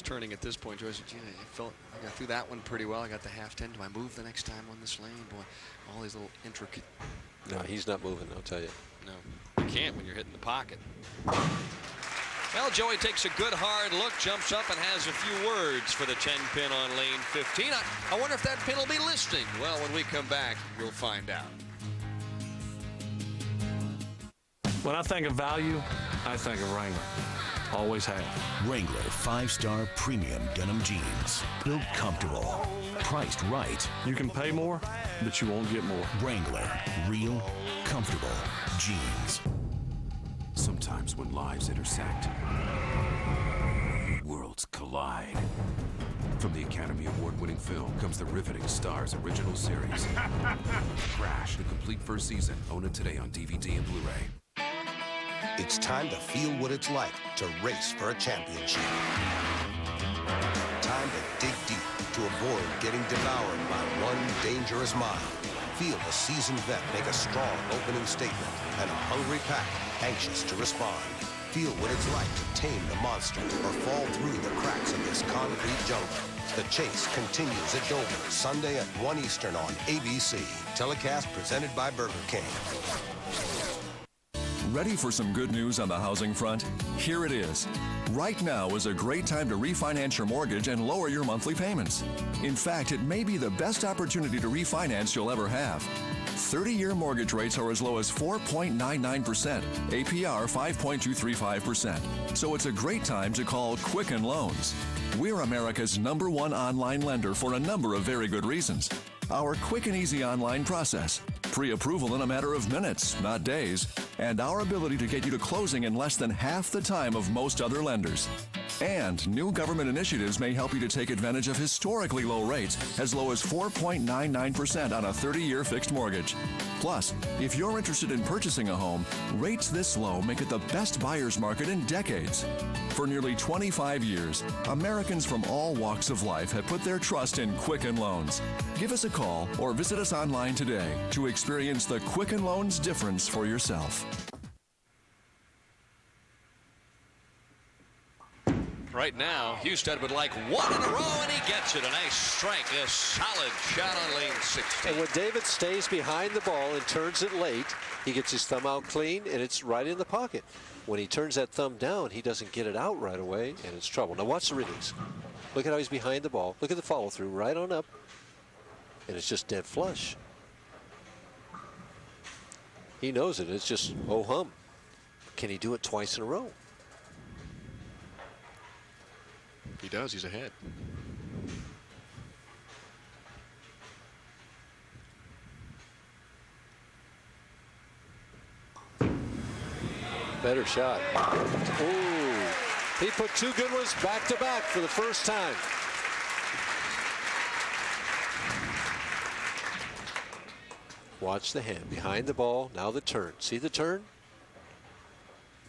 turning at this point. Joyce, gee, I got through that one pretty well. I got the half 10. Do I move the next time on this lane? Boy, all these little intricate. No, he's not moving, I'll tell you. No, you can't when you're hitting the pocket. Well, Joey takes a good hard look, jumps up, and has a few words for the 10-pin on lane 15. I wonder if that pin will be listing. Well, when we come back, we'll find out. When I think of value, I think of Wrangler. Always have. Wrangler 5-star premium denim jeans. Built comfortable. Priced right. You can pay more, but you won't get more. Wrangler. Real, comfortable jeans. Sometimes when lives intersect, worlds collide. From the Academy Award-winning film comes the riveting Starz original series. Crash, the complete first season. Own it today on DVD and Blu-ray. It's time to feel what it's like to race for a championship. Time to dig deep to avoid getting devoured by one dangerous mile. Feel a seasoned vet make a strong opening statement and a hungry pack anxious to respond. Feel what it's like to tame the monster or fall through the cracks of this concrete jungle. The chase continues at Dover, Sunday at 1 Eastern on ABC. Telecast presented by Burger King. Ready for some good news on the housing front? Here it is. Right now is a great time to refinance your mortgage and lower your monthly payments. In fact, it may be the best opportunity to refinance you'll ever have. 30-year mortgage rates are as low as 4.99%, APR 5.235%. So it's a great time to call Quicken Loans. We're America's #1 online lender for a number of very good reasons. Our quick and easy online process, pre-approval in a matter of minutes, not days, and our ability to get you to closing in less than half the time of most other lenders. And new government initiatives may help you to take advantage of historically low rates as low as 4.99% on a 30-year fixed mortgage. Plus, if you're interested in purchasing a home, rates this low make it the best buyer's market in decades. For nearly 25 years, Americans from all walks of life have put their trust in Quicken Loans. Give us a call or visit us online today to experience the Quicken Loans difference for yourself. Right now, Husted would like one in a row, and he gets it. A nice strike, a solid shot on lane 16. And when David stays behind the ball and turns it late, he gets his thumb out clean, and it's right in the pocket. When he turns that thumb down, he doesn't get it out right away, and it's trouble. Now watch the release. Look at how he's behind the ball. Look at the follow-through right on up, and it's just dead flush. He knows it. It's just ho-hum. Can he do it twice in a row? He does. He's ahead. Better shot. Ooh. He put two good ones back to back for the first time. Watch the hand behind the ball. Now the turn. See the turn?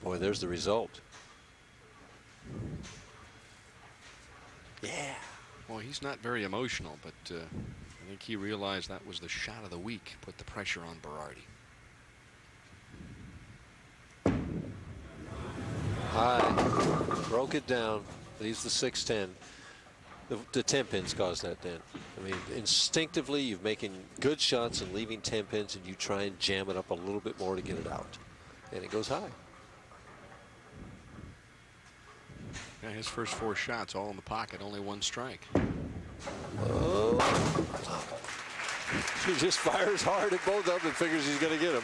Boy, there's the result. Yeah. Well, he's not very emotional, but I think he realized that was the shot of the week. Put the pressure on Berardi. High. Broke it down. Leaves the 6-10. The 10 pins caused that, Dan. I mean, instinctively, you're making good shots and leaving 10 pins, and you try and jam it up a little bit more to get it out. And it goes high. Yeah, his first 4 shots all in the pocket, only 1 strike. Oh. He just fires hard at both of them and figures he's going to get them.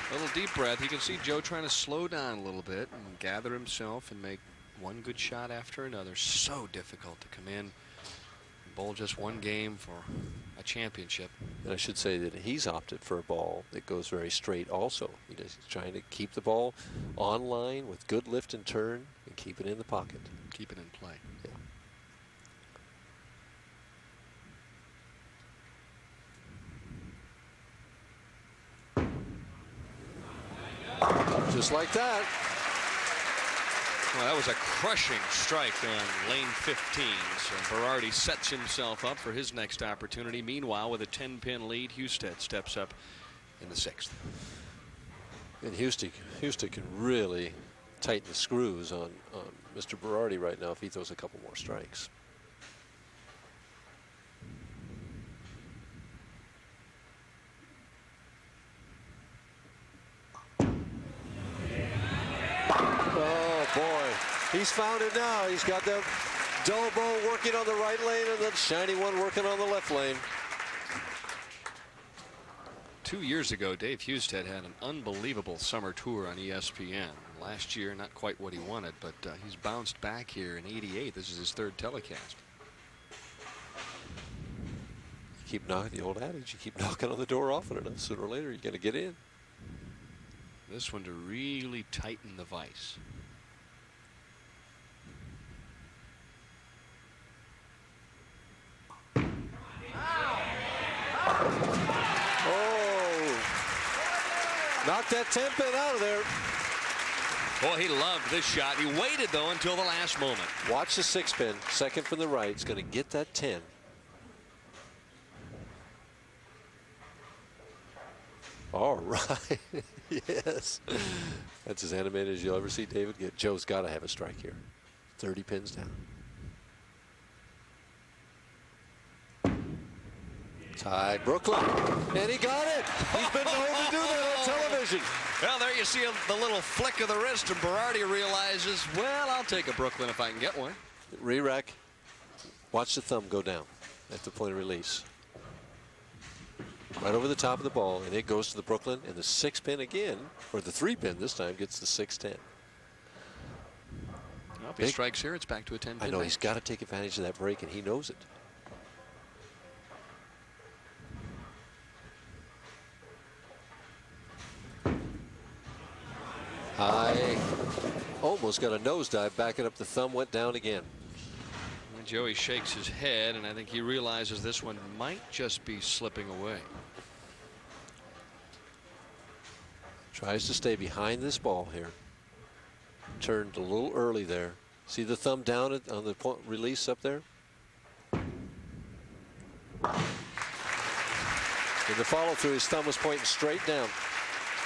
A little deep breath. You can see Joe trying to slow down a little bit and gather himself and make one good shot after another. So difficult to come in and bowl just one game for a championship. And I should say that he's opted for a ball that goes very straight also. He's trying to keep the ball on line with good lift and turn and keep it in the pocket. Keep it in play. Yeah. Just like that. Well, that was a crushing strike on lane 15. So Berardi sets himself up for his next opportunity. Meanwhile, with a 10-pin lead, Husted steps up in the 6th. And Houston can really tighten the screws on Mr. Berardi right now if he throws a couple more strikes. Oh, boy. He's found it now. He's got the dull ball working on the right lane and the shiny one working on the left lane. 2 years ago, Dave Husted had an unbelievable summer tour on ESPN. Last year, not quite what he wanted, but he's bounced back here in '88. This is his 3rd telecast. Keep knocking, the old adage, you keep knocking on the door often enough, sooner or later you're going to get in. This one to really tighten the vise. Knocked that 10-pin out of there. Boy, he loved this shot. He waited, though, until the last moment. Watch the 6-pin. Second from the right. He's going to get that 10. All right. Yes. That's as animated as you'll ever see David get. Joe's got to have a strike here. 30 pins down. Tied Brooklyn. And he got it. He's been known to do that on television. division. Well, there you see the little flick of the wrist, and Berardi realizes, well, I'll take a Brooklyn if I can get one. Re-rack. Watch the thumb go down at the point of release. Right over the top of the ball, and it goes to the Brooklyn, and the 6-pin again, or the 3-pin this time, gets the 6-10. Well, if he strikes here, it's back to a 10-pin. I know, he's got to take advantage of that break, and he knows it. I almost got a nosedive, backing up the thumb, went down again. And Joey shakes his head, and I think he realizes this one might just be slipping away. Tries to stay behind this ball here. Turned a little early there. See the thumb down on the point release up there? In the follow through, his thumb was pointing straight down.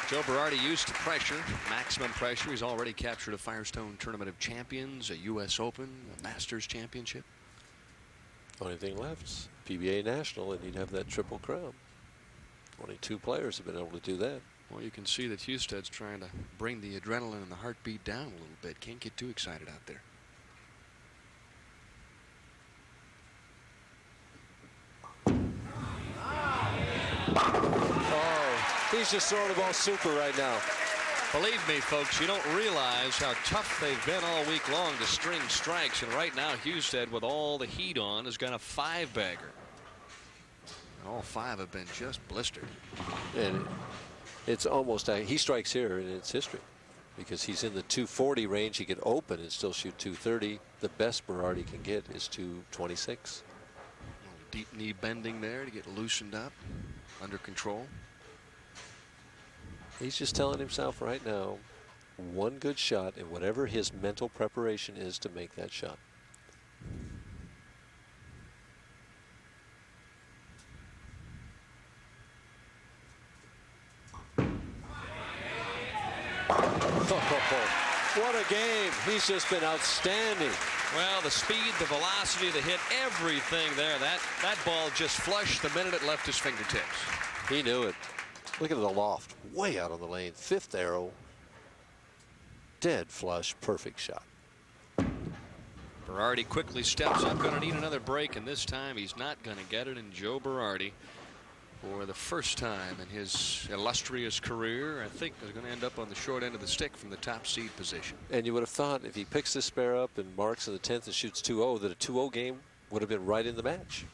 Joe Berardi used to pressure, maximum pressure. He's already captured a Firestone Tournament of Champions, a U.S. Open, a Masters Championship. Only thing left is PBA National, and he'd have that triple crown. Only 2 players have been able to do that. Well, you can see that Husted's trying to bring the adrenaline and the heartbeat down a little bit. Can't get too excited out there. Oh, he's just throwing the ball super right now. Believe me, folks, you don't realize how tough they've been all week long to string strikes. And right now, Husted, with all the heat on, has got a 5-bagger. And all 5 have been just blistered. And it's almost, he strikes here, and it's history. Because he's in the 240 range. He could open and still shoot 230. The best Berardi can get is 226. Deep knee bending there to get loosened up, under control. He's just telling himself right now, one good shot and whatever his mental preparation is to make that shot. What a game. He's just been outstanding. Well, the speed, the velocity, the hit, everything there. That ball just flushed the minute it left his fingertips. He knew it. Look at the loft, way out on the lane. 5th arrow, dead flush, perfect shot. Berardi quickly steps up, going to need another break, and this time he's not going to get it. And Joe Berardi, for the first time in his illustrious career, I think is going to end up on the short end of the stick from the top seed position. And you would have thought if he picks this spare up and marks in the 10th and shoots 2-0, that a 2-0 game would have been right in the match.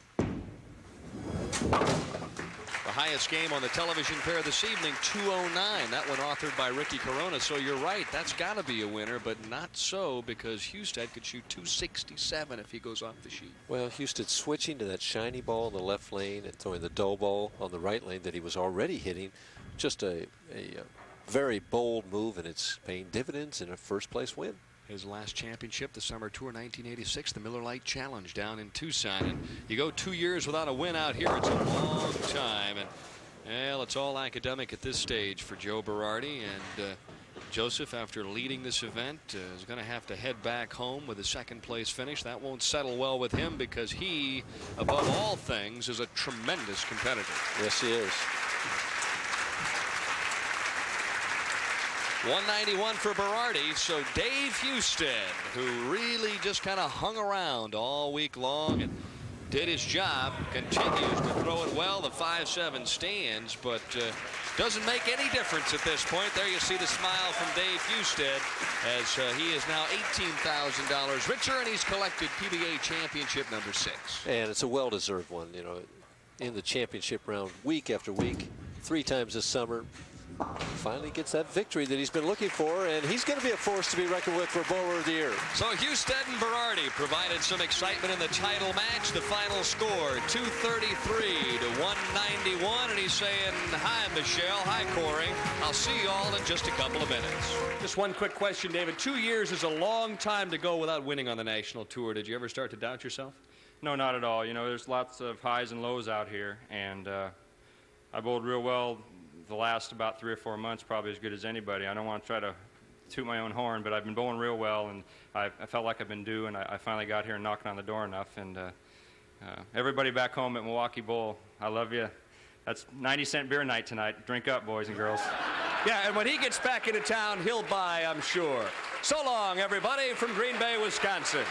The highest game on the television pair this evening, 209. That one authored by Ricky Corona. So you're right, that's got to be a winner, but not so, because Husted could shoot 267 if he goes off the sheet. Well, Husted switching to that shiny ball in the left lane and throwing the dull ball on the right lane that he was already hitting. Just a very bold move, and it's paying dividends in a first-place win. His last championship, the Summer Tour 1986, the Miller Lite Challenge down in Tucson. And you go 2 years without a win out here, it's a long time. And, well, it's all academic at this stage for Joe Berardi. And Joseph, after leading this event, is going to have to head back home with a 2nd place finish. That won't settle well with him because he, above all things, is a tremendous competitor. Yes, he is. 191 for Berardi. So Dave Husted, who really just kind of hung around all week long and did his job, continues to throw it well. The 5-7 stands, but doesn't make any difference at this point. There you see the smile from Dave Husted as he is now $18,000 richer, and he's collected PBA Championship number 6. And it's a well-deserved one. You know, in the championship round week after week, 3 times this summer. Finally gets that victory that he's been looking for, and he's going to be a force to be reckoned with for Bowler of the Year. So Husted and Berardi provided some excitement in the title match. The final score, 233 to 191, and he's saying, hi, Michelle, hi, Corey. I'll see you all in just a couple of minutes. Just one quick question, David. 2 years is a long time to go without winning on the national tour. Did you ever start to doubt yourself? No, not at all. You know, there's lots of highs and lows out here, and I bowled real well the last about 3 or 4 months, probably as good as anybody. I don't want to try to toot my own horn, but I've been bowling real well, and I felt like I've been due, and I finally got here and knocking on the door enough. And everybody back home at Milwaukee Bowl, I love you. That's 90-cent beer night tonight. Drink up, boys and girls. Yeah, and when he gets back into town, he'll buy, I'm sure. So long, everybody, from Green Bay, Wisconsin.